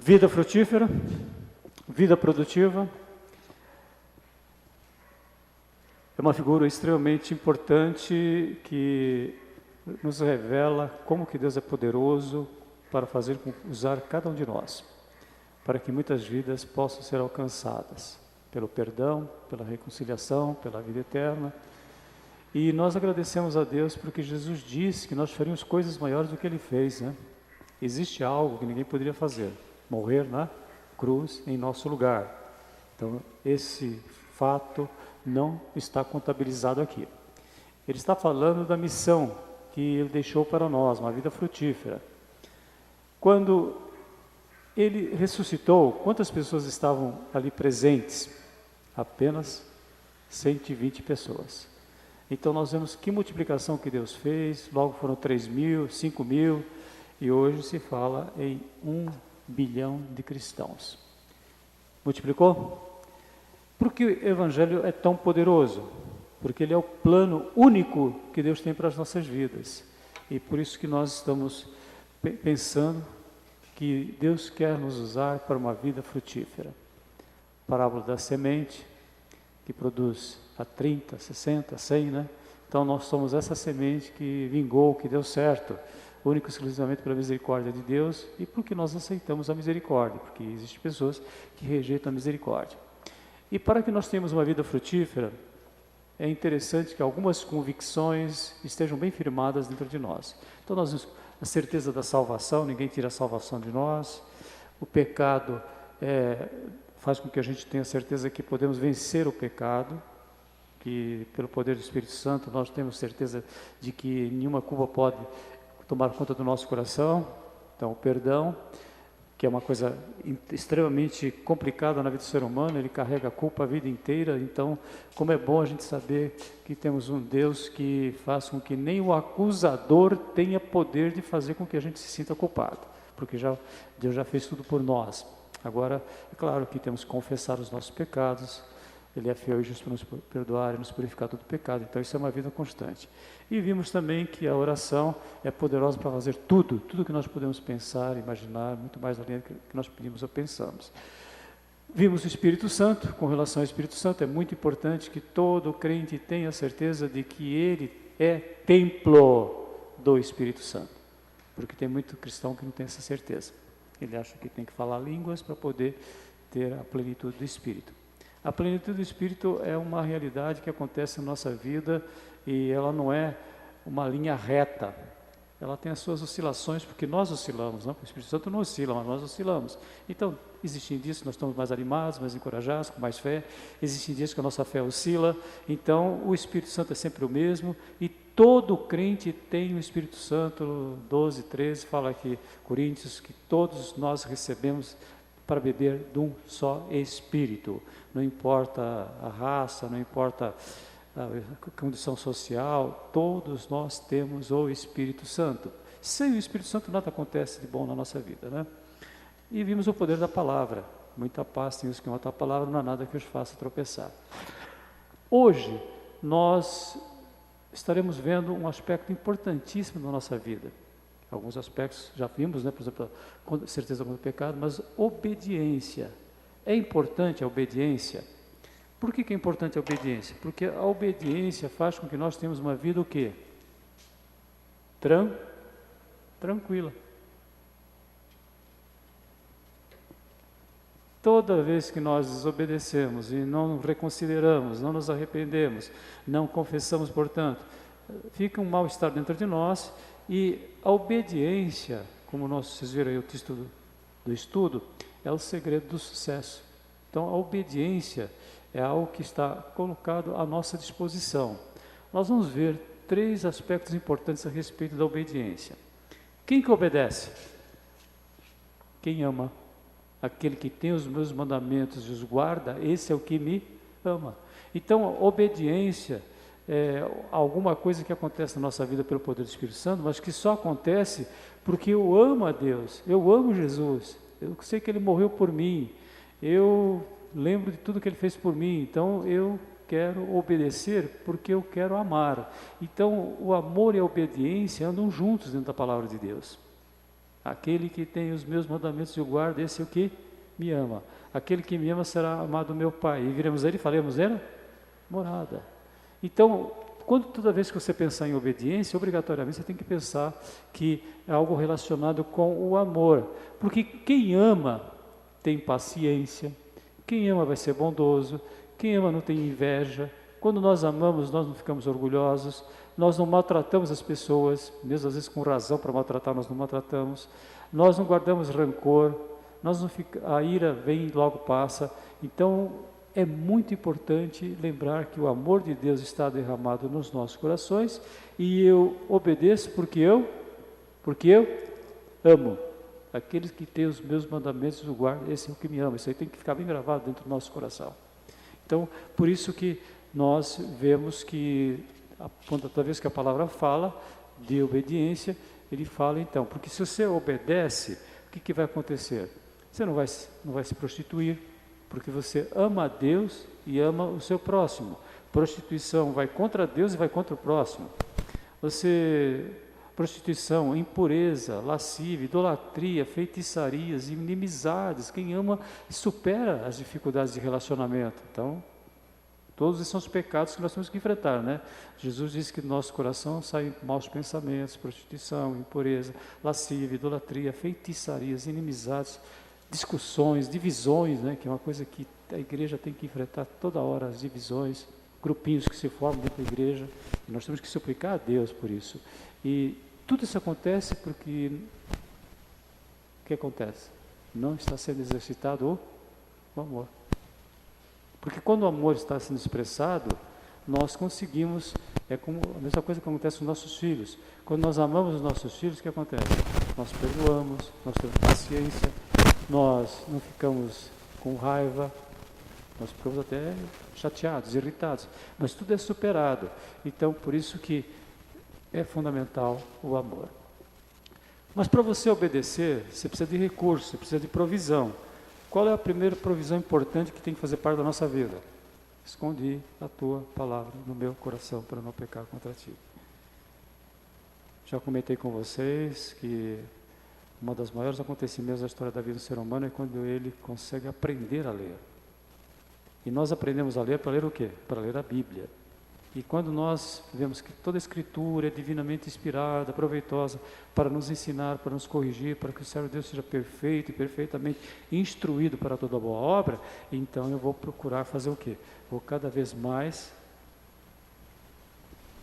Vida frutífera, vida produtiva, é uma figura extremamente importante que nos revela como que Deus é poderoso para usar cada um de nós, para que muitas vidas possam ser alcançadas pelo perdão, pela reconciliação, pela vida eterna. E nós agradecemos a Deus porque Jesus disse que nós faríamos coisas maiores do que Ele fez, né? Existe algo que ninguém poderia fazer, morrer na cruz em nosso lugar. Então, esse fato não está contabilizado aqui. Ele está falando da missão que Ele deixou para nós, uma vida frutífera. Quando Ele ressuscitou, quantas pessoas estavam ali presentes? Apenas 120 pessoas. Então nós vemos que multiplicação que Deus fez, logo foram 3.000, 5.000, e hoje se fala em 1 bilhão de cristãos. Multiplicou? Por que o Evangelho é tão poderoso? Porque ele é o plano único que Deus tem para as nossas vidas. E por isso que nós estamos pensando que Deus quer nos usar para uma vida frutífera. Parábola da semente, que produz a 30, 60, 100, né? Então nós somos essa semente que vingou, que deu certo, único e exclusivamente pela misericórdia de Deus e porque nós aceitamos a misericórdia, porque existem pessoas que rejeitam a misericórdia. E para que nós tenhamos uma vida frutífera, é interessante que algumas convicções estejam bem firmadas dentro de nós. Então nós, a certeza da salvação, ninguém tira a salvação de nós, o pecado faz com que a gente tenha certeza que podemos vencer o pecado, que pelo poder do Espírito Santo nós temos certeza de que nenhuma culpa pode tomar conta do nosso coração. Então o perdão, que é uma coisa extremamente complicada na vida do ser humano, ele carrega a culpa a vida inteira. Então, como é bom a gente saber que temos um Deus que faz com que nem o acusador tenha poder de fazer com que a gente se sinta culpado, porque Deus já fez tudo por nós. Agora, é claro que temos que confessar os nossos pecados, Ele é fiel e justo para nos perdoar e nos purificar do pecado. Então isso é uma vida constante. E vimos também que a oração é poderosa para fazer tudo que nós podemos pensar, imaginar, muito mais além do que nós pedimos ou pensamos. Vimos o Espírito Santo. Com relação ao Espírito Santo, é muito importante que todo crente tenha a certeza de que ele é templo do Espírito Santo, porque tem muito cristão que não tem essa certeza. Ele acha que tem que falar línguas para poder ter a plenitude do Espírito. A plenitude do Espírito é uma realidade que acontece na nossa vida e ela não é uma linha reta. Ela tem as suas oscilações, porque nós oscilamos, não? O Espírito Santo não oscila, mas nós oscilamos. Então, existem dias que nós estamos mais animados, mais encorajados, com mais fé. Existem dias que a nossa fé oscila. Então, o Espírito Santo é sempre o mesmo e todo crente tem o Espírito Santo. 12, 13, fala aqui, Coríntios, que todos nós recebemos para beber de um só Espírito. Não importa a raça, não importa a condição social, todos nós temos o Espírito Santo. Sem o Espírito Santo nada acontece de bom na nossa vida, né? E vimos o poder da palavra. Muita paz tem os que matam a palavra, não há nada que os faça tropeçar. Hoje nós estaremos vendo um aspecto importantíssimo da nossa vida. Alguns aspectos já vimos, né? Por exemplo, certeza contra o pecado, mas obediência. É importante a obediência. Por que é importante a obediência? Porque a obediência faz com que nós tenhamos uma vida o quê? Tranquila. Toda vez que nós desobedecemos e não reconsideramos, não nos arrependemos, não confessamos, portanto, fica um mal-estar dentro de nós. E a obediência, como vocês viram aí o título do estudo, é o segredo do sucesso. Então a obediência é algo que está colocado à nossa disposição. Nós vamos ver 3 aspectos importantes a respeito da obediência. Quem que obedece? Quem ama. Aquele que tem os meus mandamentos e os guarda, esse é o que me ama. Então a obediência é alguma coisa que acontece na nossa vida pelo poder do Espírito Santo, mas que só acontece porque eu amo a Deus, eu amo Jesus, eu sei que Ele morreu por mim, eu lembro de tudo que Ele fez por mim, então eu quero obedecer porque eu quero amar. Então o amor e a obediência andam juntos dentro da palavra de Deus. Aquele que tem os meus mandamentos e o guarda, esse é o que me ama. Aquele que me ama será amado do meu Pai. E viremos ele e faremos ele morada. Então, toda vez que você pensar em obediência, obrigatoriamente você tem que pensar que é algo relacionado com o amor. Porque quem ama tem paciência, quem ama vai ser bondoso, quem ama não tem inveja. Quando nós amamos, nós não ficamos orgulhosos, nós não maltratamos as pessoas, mesmo às vezes com razão para maltratar, nós não maltratamos, nós não guardamos rancor, a ira vem e logo passa. Então, é muito importante lembrar que o amor de Deus está derramado nos nossos corações e eu obedeço porque eu amo. Aqueles que têm os meus mandamentos o guardam, esse é o que me ama. Isso aí tem que ficar bem gravado dentro do nosso coração. Então, por isso que nós vemos que, toda vez que a palavra fala de obediência, ele fala então, porque se você obedece, o que vai acontecer? Você não vai se prostituir, porque você ama a Deus e ama o seu próximo. Prostituição vai contra Deus e vai contra o próximo. Prostituição, impureza, lascívia, idolatria, feitiçarias, inimizades. Quem ama supera as dificuldades de relacionamento. Então, todos esses são os pecados que nós temos que enfrentar, né? Jesus disse que do nosso coração saem maus pensamentos, prostituição, impureza, lascívia, idolatria, feitiçarias, inimizades, discussões, divisões, né? Que é uma coisa que a igreja tem que enfrentar toda hora, as divisões, grupinhos que se formam dentro da igreja, e nós temos que suplicar a Deus por isso. E tudo isso acontece porque, o que acontece? Não está sendo exercitado o amor. Porque quando o amor está sendo expressado, nós conseguimos, é como a mesma coisa que acontece com nossos filhos. Quando nós amamos os nossos filhos, o que acontece? Nós perdoamos, nós temos paciência, nós não ficamos com raiva, nós ficamos até chateados, irritados, mas tudo é superado. Então, por isso que é fundamental o amor. Mas para você obedecer, você precisa de recursos, você precisa de provisão. Qual é a primeira provisão importante que tem que fazer parte da nossa vida? Escondi a tua palavra no meu coração para não pecar contra ti. Já comentei com vocês que um dos maiores acontecimentos da história da vida do ser humano é quando ele consegue aprender a ler. E nós aprendemos a ler para ler o quê? Para ler a Bíblia. E quando nós vemos que toda a Escritura é divinamente inspirada, proveitosa, para nos ensinar, para nos corrigir, para que o servo de Deus seja perfeito e perfeitamente instruído para toda boa obra, então eu vou procurar fazer o quê? Vou cada vez mais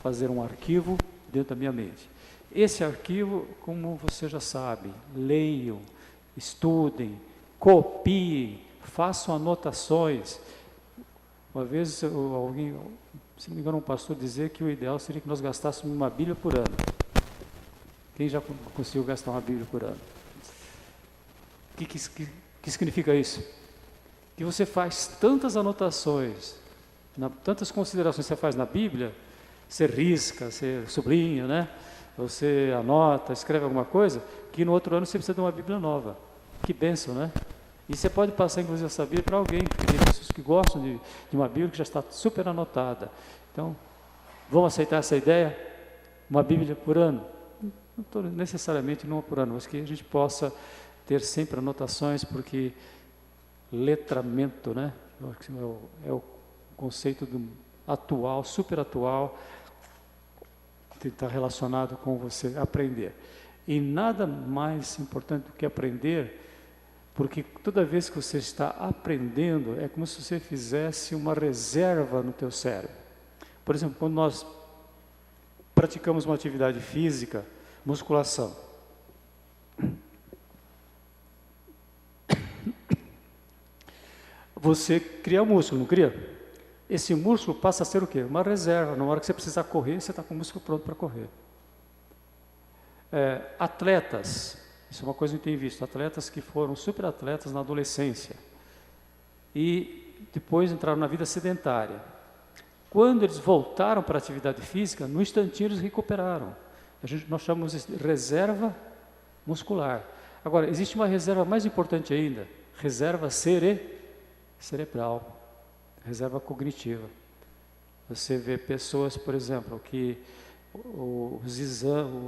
fazer um arquivo dentro da minha mente. Esse arquivo, como você já sabe, leiam, estudem, copiem, façam anotações. Uma vez alguém, se não me engano, um pastor dizia que o ideal seria que nós gastássemos uma Bíblia por ano. Quem já conseguiu gastar uma Bíblia por ano? O que significa isso? Que você faz tantas anotações, tantas considerações que você faz na Bíblia, você risca, você sublinha, né? Você anota, escreve alguma coisa, que no outro ano você precisa de uma Bíblia nova. Que bênção, né? E você pode passar, inclusive, essa Bíblia para alguém, porque tem pessoas que gostam de uma Bíblia que já está super anotada. Então, vamos aceitar essa ideia? Uma Bíblia por ano? Não necessariamente uma por ano, mas que a gente possa ter sempre anotações, porque letramento, né? É o conceito atual, super atual, que está relacionado com você aprender. E nada mais importante do que aprender, porque toda vez que você está aprendendo, é como se você fizesse uma reserva no teu cérebro. Por exemplo, quando nós praticamos uma atividade física, musculação, você cria músculo, não cria? Esse músculo passa a ser o quê? Uma reserva. Na hora que você precisar correr, você está com o músculo pronto para correr. Atletas, isso é uma coisa que eu tenho visto, atletas que foram super atletas na adolescência e depois entraram na vida sedentária. Quando eles voltaram para a atividade física, no instantinho eles recuperaram. Nós chamamos de reserva muscular. Agora, existe uma reserva mais importante ainda, reserva cerebral, reserva cognitiva. Você vê pessoas, por exemplo, que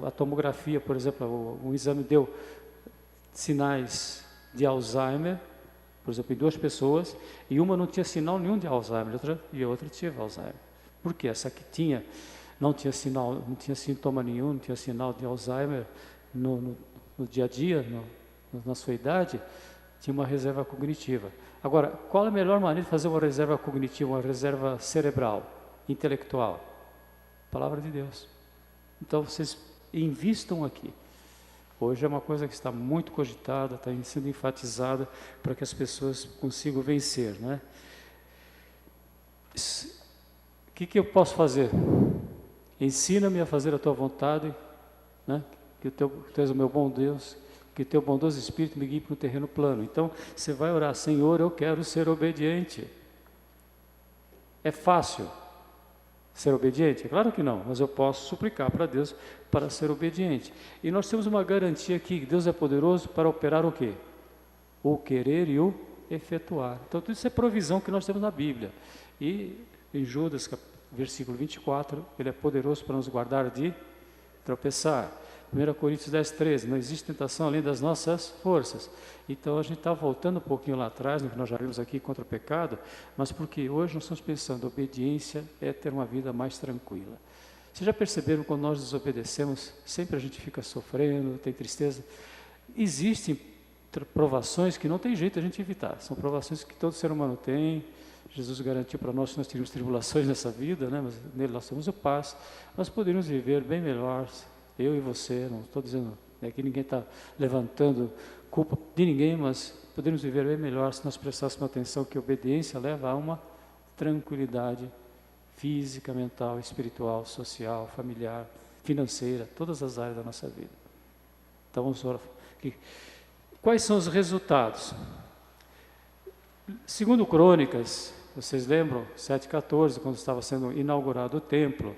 a tomografia, por exemplo, um exame deu sinais de Alzheimer, por exemplo, em 2 pessoas, e uma não tinha sinal nenhum de Alzheimer, e a outra tinha Alzheimer. Por quê? Essa que tinha, não tinha sinal, não tinha sintoma nenhum, não tinha sinal de Alzheimer no dia a dia, na sua idade, tinha uma reserva cognitiva. Agora, qual é a melhor maneira de fazer uma reserva cognitiva, uma reserva cerebral, intelectual? Palavra de Deus. Então, vocês invistam aqui. Hoje é uma coisa que está muito cogitada, está sendo enfatizada para que as pessoas consigam vencer, né? O que eu posso fazer? Ensina-me a fazer a tua vontade, né? Que tu és o meu bom Deus, que o teu bondoso Espírito me guie para o terreno plano. Então, você vai orar: Senhor, eu quero ser obediente. É fácil ser obediente? É claro que não, mas eu posso suplicar para Deus para ser obediente. E nós temos uma garantia aqui, que Deus é poderoso para operar o quê? O querer e o efetuar. Então, tudo isso é provisão que nós temos na Bíblia. E em Judas, versículo 24, ele é poderoso para nos guardar de tropeçar. 1 Coríntios 10, 13, não existe tentação além das nossas forças. Então a gente está voltando um pouquinho lá atrás, no que nós já vimos aqui contra o pecado, mas porque hoje nós estamos pensando, obediência é ter uma vida mais tranquila. Vocês já perceberam, quando nós desobedecemos, sempre a gente fica sofrendo, tem tristeza? Existem provações que não tem jeito a gente evitar, são provações que todo ser humano tem. Jesus garantiu para nós que nós teríamos tribulações nessa vida, né? Mas nele nós temos a paz, nós poderíamos viver bem melhor. Eu e você, não estou dizendo, que ninguém está levantando culpa de ninguém, mas poderíamos viver bem melhor se nós prestássemos atenção que a obediência leva a uma tranquilidade física, mental, espiritual, social, familiar, financeira, todas as áreas da nossa vida. Então vamos orar. Quais são os resultados? Segundo Crônicas, vocês lembram, 7,14, quando estava sendo inaugurado o templo,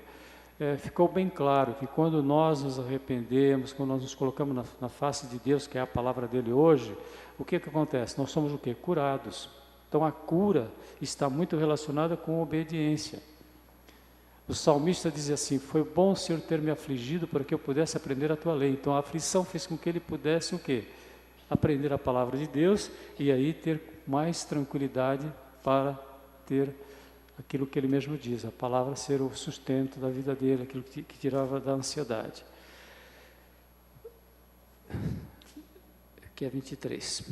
ficou bem claro que quando nós nos arrependemos, quando nós nos colocamos na face de Deus, que é a palavra dele hoje, o que acontece? Nós somos o quê? Curados. Então a cura está muito relacionada com obediência. O salmista dizia assim: foi bom, Senhor, ter me afligido para que eu pudesse aprender a tua lei. Então a aflição fez com que ele pudesse o quê? Aprender a palavra de Deus e aí ter mais tranquilidade para ter aquilo que ele mesmo diz, a palavra ser o sustento da vida dele, aquilo que tirava da ansiedade. Aqui é 23.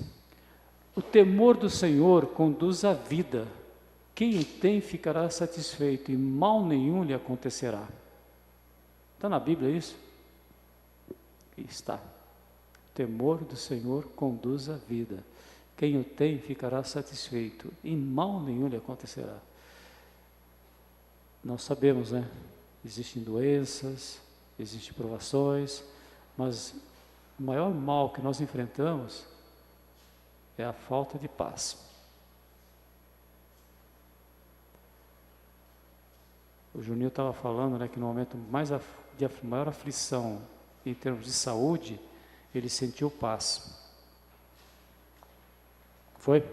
O temor do Senhor conduz à vida. Quem o tem ficará satisfeito e mal nenhum lhe acontecerá. Está na Bíblia isso? Está. O temor do Senhor conduz à vida. Quem o tem ficará satisfeito e mal nenhum lhe acontecerá. Nós sabemos, né? Existem doenças, existem provações, mas o maior mal que nós enfrentamos é a falta de paz. O Juninho estava falando, né, que no momento de maior aflição em termos de saúde, ele sentiu paz. Foi?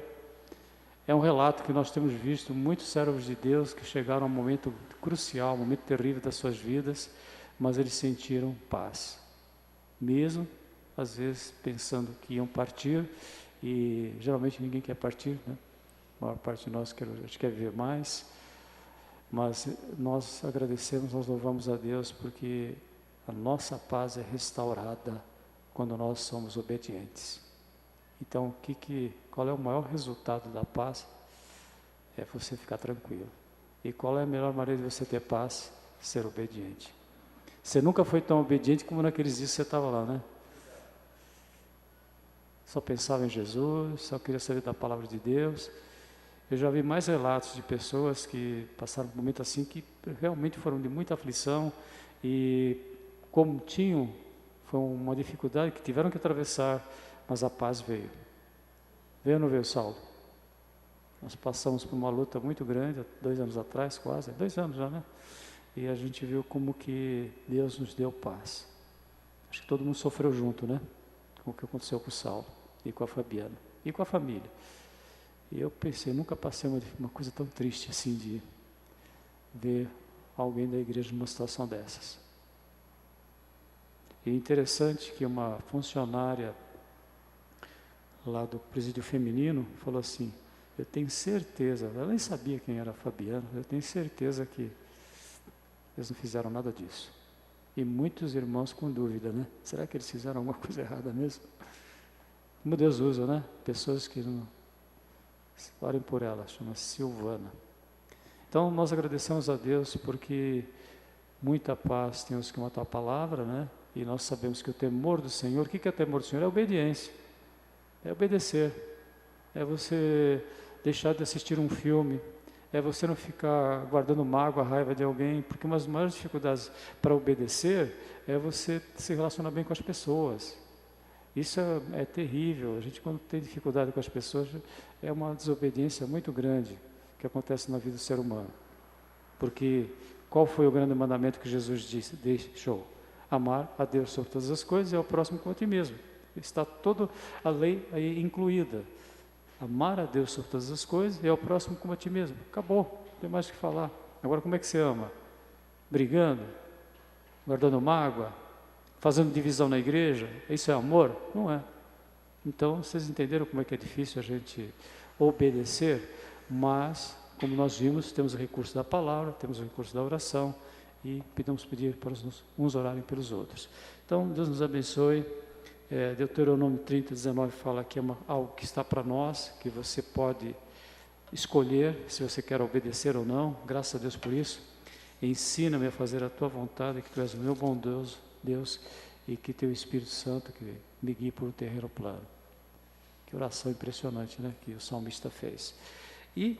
É um relato que nós temos visto muitos servos de Deus que chegaram a um momento crucial, um momento terrível das suas vidas, mas eles sentiram paz. Mesmo, às vezes, pensando que iam partir, e geralmente ninguém quer partir, né? A maior parte de nós quer viver mais, mas nós agradecemos, nós louvamos a Deus, porque a nossa paz é restaurada quando nós somos obedientes. Então, qual é o maior resultado da paz? É você ficar tranquilo. E qual é a melhor maneira de você ter paz? Ser obediente. Você nunca foi tão obediente como naqueles dias que você estava lá, né? Só pensava em Jesus, só queria saber da palavra de Deus. Eu já vi mais relatos de pessoas que passaram por um momento assim, que realmente foram de muita aflição e como foi uma dificuldade que tiveram que atravessar, mas a paz veio. Veio ou não veio, Saulo? Nós passamos por uma luta muito grande, 2 anos atrás, quase, 2 anos já, né? E a gente viu como que Deus nos deu paz. Acho que todo mundo sofreu junto, né? Com o que aconteceu com o Saulo e com a Fabiana e com a família. E eu pensei, nunca passei uma coisa tão triste assim de ver alguém da igreja numa situação dessas. E é interessante que uma funcionária lá do presídio feminino, falou assim, eu tenho certeza, ela nem sabia quem era Fabiano, eu tenho certeza que eles não fizeram nada disso. E muitos irmãos com dúvida, né? Será que eles fizeram alguma coisa errada mesmo? Como Deus usa, né? Pessoas que não... Orem por ela, chama Silvana. Então, nós agradecemos a Deus porque muita paz temos com a tua palavra, né? E nós sabemos que o temor do Senhor, o que é o temor do Senhor? É obediência, é obedecer, é você deixar de assistir um filme, é você não ficar guardando mágoa, raiva de alguém, porque uma das maiores dificuldades para obedecer é você se relacionar bem com as pessoas. Isso é terrível. A gente, quando tem dificuldade com as pessoas, é uma desobediência muito grande que acontece na vida do ser humano. Porque qual foi o grande mandamento que Jesus deixou? Amar a Deus sobre todas as coisas e ao próximo como a ti mesmo. Está toda a lei aí incluída. Amar a Deus sobre todas as coisas e ao próximo como a ti mesmo. Acabou, não tem mais o que falar. Agora, como é que você ama? Brigando? Guardando mágoa? Fazendo divisão na igreja? Isso é amor? Não é. Então, vocês entenderam como é que é difícil a gente obedecer, mas, como nós vimos, temos o recurso da palavra, temos o recurso da oração e podemos pedir para uns orarem pelos outros. Então, Deus nos abençoe. Deuteronômio 30, 19 fala que é algo que está para nós, que você pode escolher se você quer obedecer ou não. Graças a Deus por isso. Ensina-me a fazer a tua vontade, que tu és o meu bondoso Deus, e que teu Espírito Santo que me guie por um terreno plano. Que oração impressionante, né, que o salmista fez. E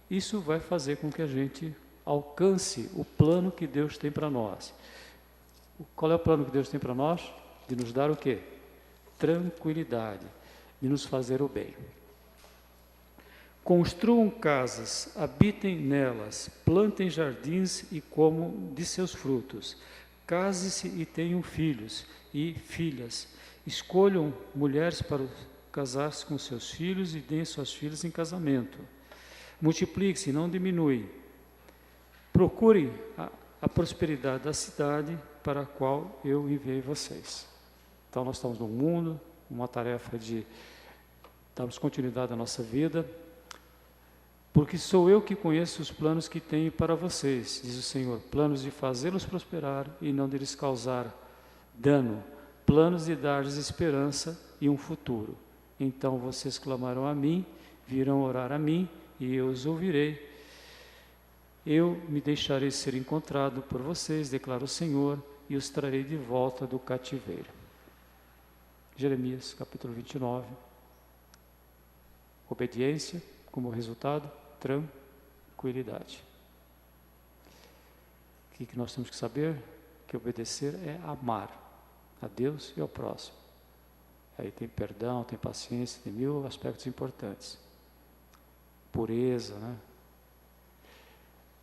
isso vai fazer com que a gente alcance o plano que Deus tem para nós. Qual é o plano que Deus tem para nós? De nos dar o quê? Tranquilidade, de nos fazer o bem. Construam casas, habitem nelas, plantem jardins e comam de seus frutos. Case-se e tenham filhos e filhas. Escolham mulheres para casar-se com seus filhos e deem suas filhas em casamento. Multiplique-se, não diminui. Procurem a prosperidade da cidade para a qual eu enviei vocês. Então, nós estamos no mundo, uma tarefa de darmos continuidade à nossa vida, porque sou eu que conheço os planos que tenho para vocês, diz o Senhor, planos de fazê-los prosperar e não de lhes causar dano, planos de dar-lhes esperança e um futuro. Então vocês clamarão a mim, virão orar a mim e eu os ouvirei. Eu me deixarei ser encontrado por vocês, declara o Senhor, e os trarei de volta do cativeiro. Jeremias, capítulo 29. Obediência, como resultado, tranquilidade. O que nós temos que saber? Que obedecer é amar a Deus e ao próximo. Aí tem perdão, tem paciência, tem mil aspectos importantes. Pureza, né?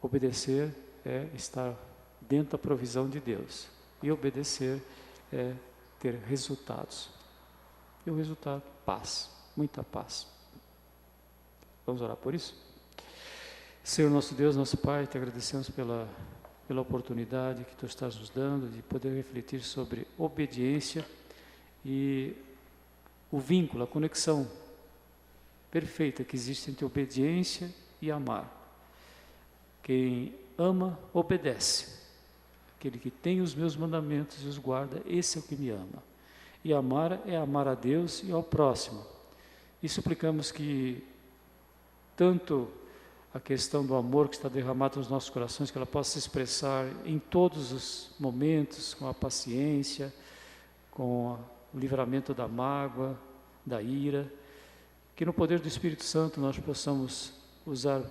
Obedecer é estar dentro da provisão de Deus. E obedecer é ter resultados. E o resultado, paz, muita paz. Vamos orar por isso? Senhor nosso Deus, nosso Pai, te agradecemos pela oportunidade que Tu estás nos dando de poder refletir sobre obediência e o vínculo, a conexão perfeita que existe entre obediência e amar. Quem ama, obedece. Aquele que tem os meus mandamentos e os guarda, esse é o que me ama. E amar é amar a Deus e ao próximo. E suplicamos que tanto a questão do amor que está derramado nos nossos corações, que ela possa se expressar em todos os momentos, com a paciência, com o livramento da mágoa, da ira, que no poder do Espírito Santo nós possamos usar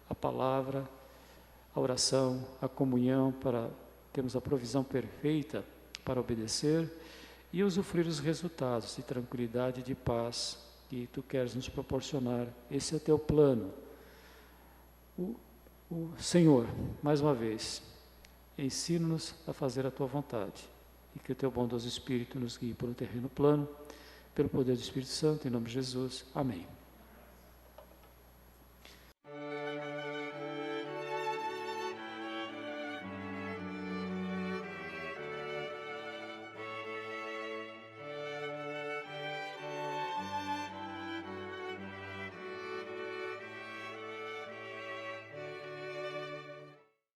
a palavra, a oração, a comunhão, para termos a provisão perfeita para obedecer e usufruir os resultados de tranquilidade e de paz que Tu queres nos proporcionar. Esse é o Teu plano. O Senhor, mais uma vez, ensina-nos a fazer a Tua vontade e que o Teu bondoso Espírito nos guie por um terreno plano, pelo poder do Espírito Santo, em nome de Jesus. Amém.